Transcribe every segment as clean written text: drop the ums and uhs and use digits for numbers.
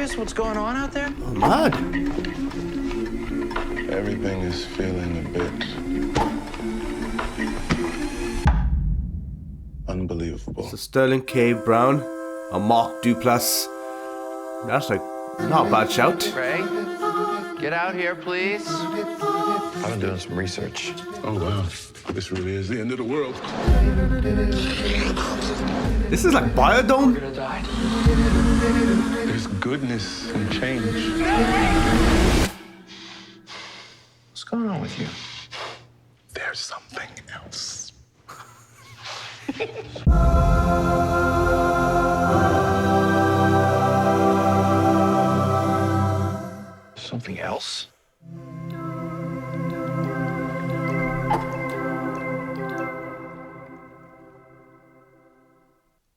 this? What's going on out there? Oh, mad. Everything is feeling a bit unbelievable. So Sterling K.Brown and Mark Duplass. That's like not a bad shout. Ray, get out here, please. I've been doing some research. Oh, wow. This really is the end of the world. This is like Biodome. We're gonna die. There's goodness and change. What's going on with you? There's something else. Something else?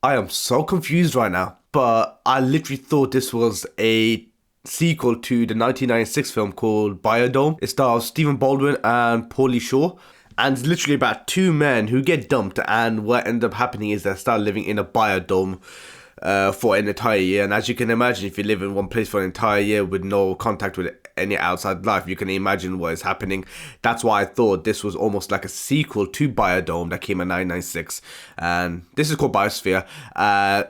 I am so confused right now, but I literally thought this was a sequel to the 1996 film called Biodome. It stars Stephen Baldwin and Pauly Shore, and it's literally about two men who get dumped, and what ends up happening is they start living in a biodome for an entire year. And as you can imagine, if you live in one place for an entire year with no contact with any outside life, you can imagine what is happening. That's why I thought this was almost like a sequel to Biodome that came in 1996. And this is called Biosphere.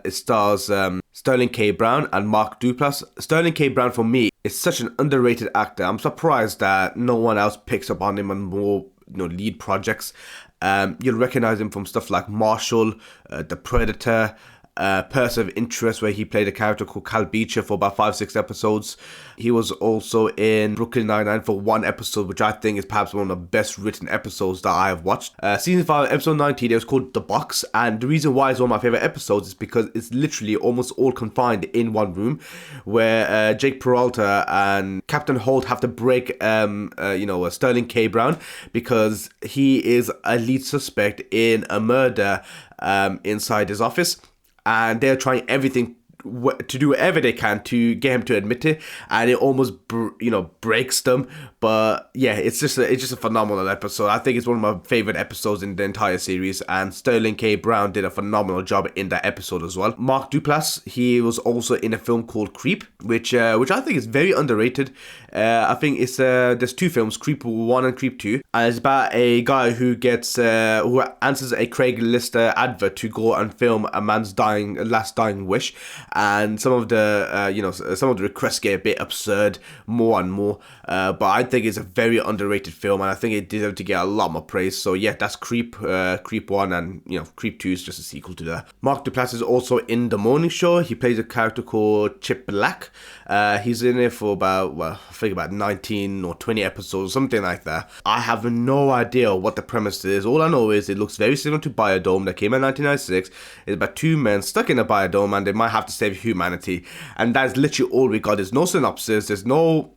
It stars Sterling K.Brown and Mark Duplass. Sterling K.Brown, for me, is such an underrated actor. I'm surprised that no one else picks up on him on more lead projects. You'll recognize him from stuff like Marshall, The Predator, Person of Interest, where he played a character called Cal Beecher for about 5-6 episodes. He was also in Brooklyn Nine-Nine for one episode, which I think is perhaps one of the best written episodes that I have watched. Season 5, episode 19, it was called The Box, and the reason why it's one of my favorite episodes is because it's literally almost all confined in one room, where Jake Peralta and Captain Holt have to break Sterling K.Brown, because he is a lead suspect in a murder inside his office. And they're trying everything to do whatever they can to get him to admit it, and it almost breaks them. But yeah, it's just a phenomenal episode. I think it's one of my favorite episodes in the entire series, and Sterling K.Brown did a phenomenal job in that episode as well. Mark Duplass, he was also in a film called Creep, which I think is very underrated. I think it's there's two films, Creep 1 and Creep 2, and it's about a guy who gets who answers a Craigslist advert to go and film a man's last dying wish. And some of the requests get a bit absurd more and more, but I think it's a very underrated film, and I think it deserved to get a lot more praise. So yeah, that's Creep 1, and Creep 2 is just a sequel to that. Mark Duplass is also in The Morning Show. He plays a character called Chip Black. He's in it for about 19 or 20 episodes, something like that. I have no idea what the premise is. All I know is it looks very similar to Biodome that came in 1996. It's about two men stuck in a biodome, and they might have to save humanity, and that's literally all we got. There's no synopsis, there's no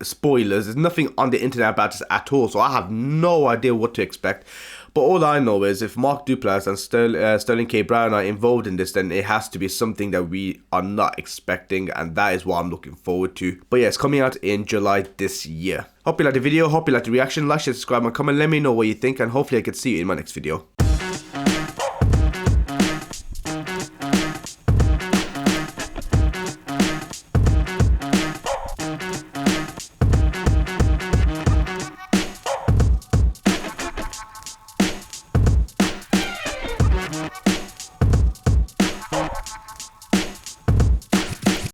spoilers, there's nothing on the internet about this at all, so I have no idea what to expect. But all I know is if Mark Duplass and Sterling K.Brown are involved in this, then it has to be something that we are not expecting, and that is what I'm looking forward to. But yeah, it's coming out in July this year. Hope you liked the video, hope you liked the reaction. Like, share, subscribe, and comment. Let me know what you think, and hopefully I can see you in my next video.